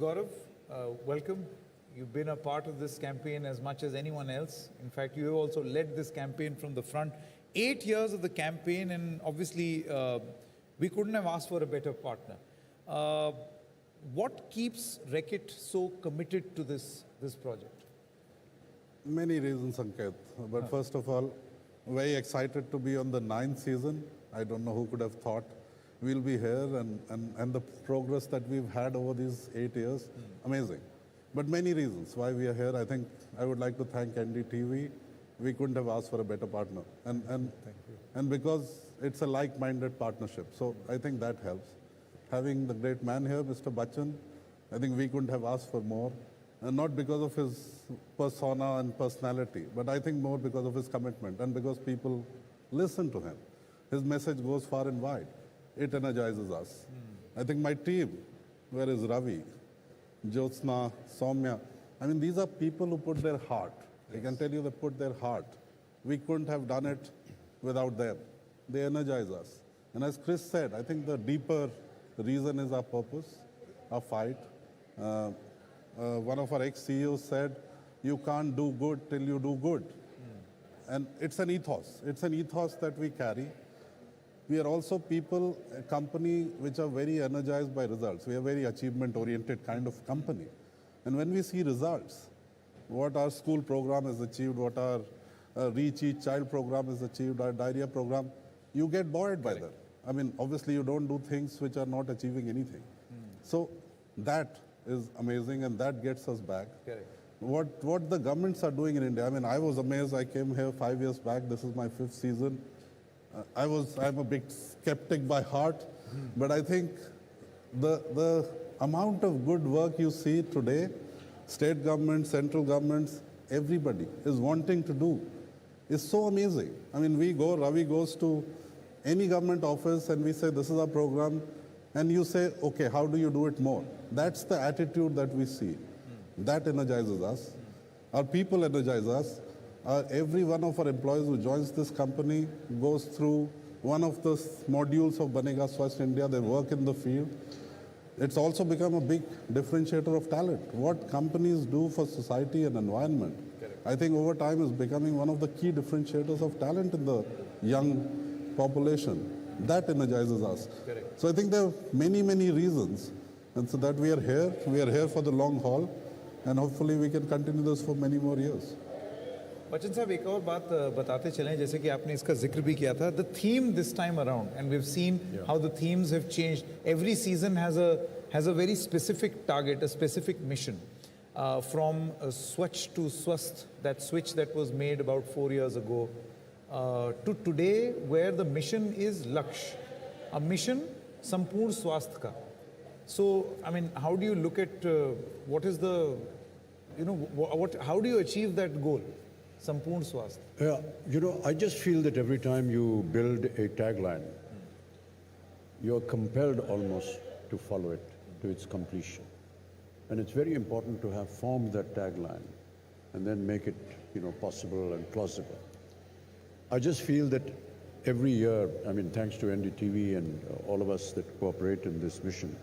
Gaurav, welcome. You've been a part of this campaign as much as anyone else. In fact, you have also led this campaign from the front. 8 years of the campaign, and obviously, we couldn't have asked for a better partner. What keeps Reckitt so committed to this project? Many reasons, Ankit. But first of all, very excited to be on the 9th season. I don't know who could have thought we'll be here, and the progress that we've had over these 8 years, amazing. But many reasons why we are here. I think I would like to thank NDTV. We couldn't have asked for a better partner. And because it's a like-minded partnership. So I think that helps. Having the great man here, Mr. Bachchan, I think we couldn't have asked for more. And not because of his persona and personality, but I think more because of his commitment and because people listen to him. His message goes far and wide. It energizes us. I think my team, where is Ravi, Jyotsna, Soumya, I mean, these are people who put their heart. I can tell you they put their heart. We couldn't have done it without them. They energize us. And as Chris said, I think the deeper reason is our purpose, our fight. One of our ex-CEOs said, you can't do good till you do good. And it's an ethos. It's an ethos that we carry. We are also people, a company which are very energized by results. We are a very achievement-oriented kind of company. And when we see results, what our school program has achieved, what our Reach Each Child program has achieved, our diarrhea program, you get buoyed by that. I mean, obviously you don't do things which are not achieving anything. So that is amazing, and that gets us back. Correct. What the governments are doing in India, I mean, I was amazed. I came here 5 years back. This is my 5th season. I'm a big skeptic by heart, but I think the amount of good work you see today, state governments, central governments, everybody is wanting to do is so amazing. I mean, Ravi goes to any government office and we say, this is our program, and you say, okay, how do you do it more? That's the attitude that we see. That energizes us. Our people energize us. Every one of our employees who joins this company goes through one of the modules of Banega Swasth India. They work in the field. It's also become a big differentiator of talent. What companies do for society and environment, I think over time is becoming one of the key differentiators of talent in the young population. That energizes us. So I think there are many, many reasons. And so that we are here for the long haul, and hopefully we can continue this for many more years. Bachchan साहब एक और बात बताते चलें जैसे कि आपने इसका जिक्र भी किया था the theme this time around and we've seen how the themes have changed. Every season has a very specific target, a specific mission. From Swachh to Swasth, that switch that was made about 4 years ago, to today where the mission is Laksh, a mission Sampoorn Swasth ka. So, I mean, how do you look at what is the, how do you achieve that goal? Sampoorn Swasth. Yeah, I just feel that every time you build a tagline, you're compelled almost to follow it to its completion. And it's very important to have formed that tagline and then make it, possible and plausible. I just feel that every year, I mean, thanks to NDTV and all of us that cooperate in this mission,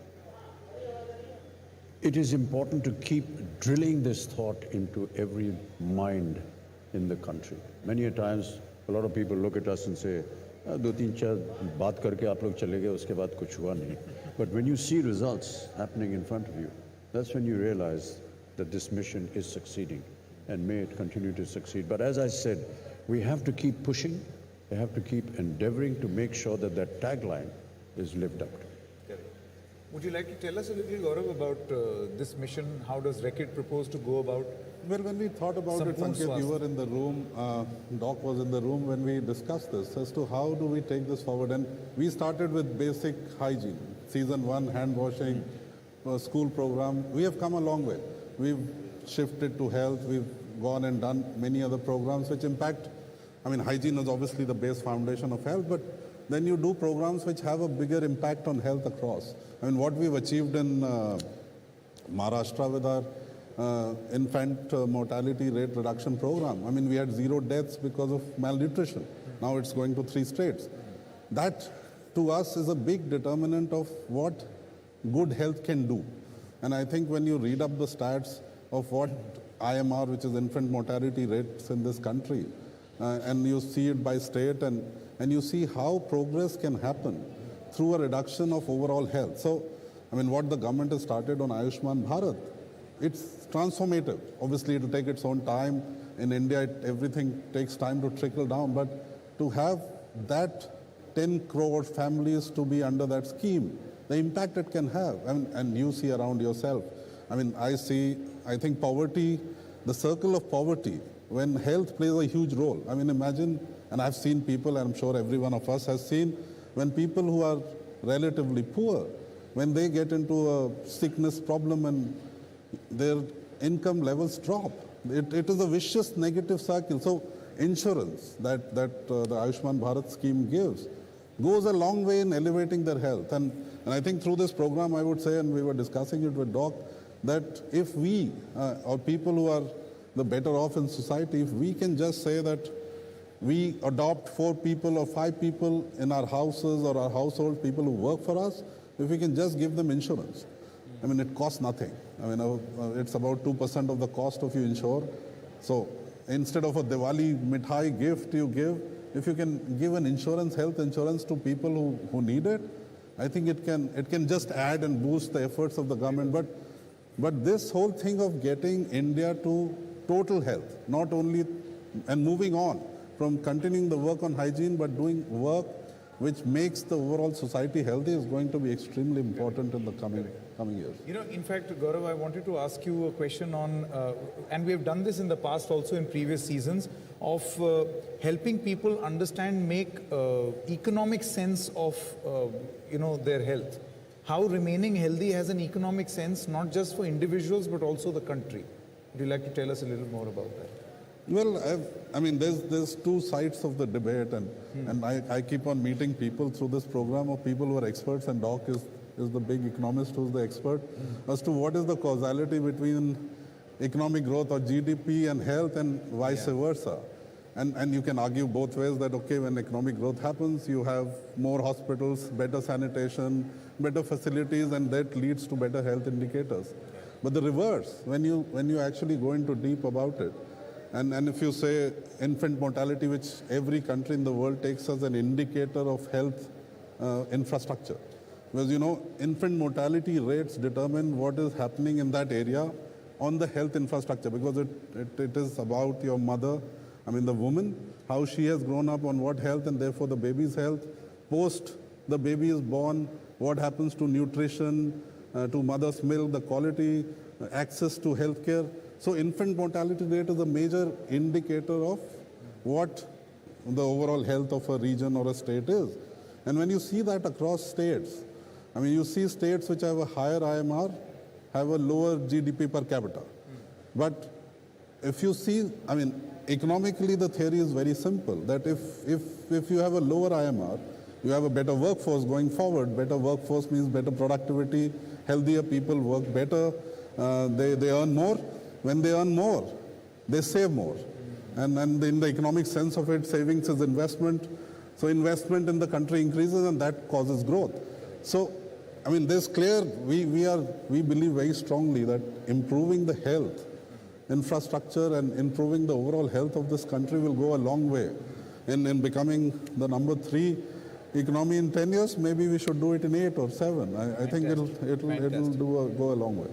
it is important to keep drilling this thought into every mind in the country. Many a times, a lot of people look at us and say, "Do teen char baat karke aap log chale gaye, uske baad kuch hua nahi." But when you see results happening in front of you, that's when you realize that this mission is succeeding, and may it continue to succeed. But as I said, we have to keep pushing, we have to keep endeavoring to make sure that that tagline is lived up to. Would you like to tell us a little, Gaurav, about this mission? How does Reckitt propose to go about? Well, when we thought about it, Sanket, you were in the room, Doc was in the room when we discussed this as to how do we take this forward. And we started with basic hygiene. Season 1, hand washing, school program. We have come a long way. We've shifted to health. We've gone and done many other programs which impact. I mean, hygiene is obviously the base foundation of health, but then you do programs which have a bigger impact on health across. I mean, what we've achieved in Maharashtra with our infant mortality rate reduction program. I mean, we had 0 deaths because of malnutrition. Now it's going to 3 states. That, to us, is a big determinant of what good health can do. And I think when you read up the stats of what IMR, which is infant mortality rates in this country, and you see it by state, and you see how progress can happen through a reduction of overall health. So, I mean, what the government has started on Ayushman Bharat, it's transformative. Obviously, it will take its own time. In India, everything takes time to trickle down, but to have that 10 crore families to be under that scheme, the impact it can have, and you see around yourself. I mean, I think poverty, the circle of poverty, when health plays a huge role. I mean, imagine, and I've seen people, and I'm sure every one of us has seen, when people who are relatively poor, when they get into a sickness problem and their income levels drop, it is a vicious negative cycle. So insurance that the Ayushman Bharat scheme gives goes a long way in elevating their health. And I think through this program, I would say, and we were discussing it with Doc, that if we, or people who are the better off in society, if we can just say that we adopt 4 people or 5 people in our houses or our household, people who work for us, if we can just give them insurance. I mean, it costs nothing. I mean, it's about 2% of the cost of you insure. So instead of a Diwali mithai gift you give, if you can give an insurance, health insurance to people who need it, I think it can just add and boost the efforts of the government. But this whole thing of getting India to total health, not only, and moving on from continuing the work on hygiene, but doing work which makes the overall society healthy is going to be extremely important in the coming years. You know, in fact, Gaurav, I wanted to ask you a question on, and we have done this in the past also in previous seasons, of helping people understand, make economic sense of, their health. How remaining healthy has an economic sense, not just for individuals, but also the country. Would you like to tell us a little more about that? Well, I mean, there's 2 sides of the debate, and I keep on meeting people through this program of people who are experts, and Doc is the big economist who's the expert, as to what is the causality between economic growth or GDP and health and vice versa. And you can argue both ways that, okay, when economic growth happens, you have more hospitals, better sanitation, better facilities, and that leads to better health indicators. But the reverse, when you actually go into deep about it, and if you say infant mortality, which every country in the world takes as an indicator of health infrastructure. Because, infant mortality rates determine what is happening in that area on the health infrastructure, because it is about your mother, I mean the woman, how she has grown up on what health, and therefore the baby's health. Post the baby is born, what happens to nutrition, to mother's milk, the quality, access to healthcare. So infant mortality rate is a major indicator of what the overall health of a region or a state is. And when you see that across states, I mean, you see states which have a higher IMR have a lower GDP per capita. But if you see, I mean, economically the theory is very simple, that if you have a lower IMR, you have a better workforce going forward. Better workforce means better productivity, healthier people work better, they earn more. When they earn more, they save more. And in the economic sense of it, savings is investment. So investment in the country increases, and that causes growth. So, I mean, there's clear, we believe very strongly that improving the health infrastructure and improving the overall health of this country will go a long way in becoming the number 3 economy in 10 years. Maybe we should do it in 8 or 7. I think it'll go a long way.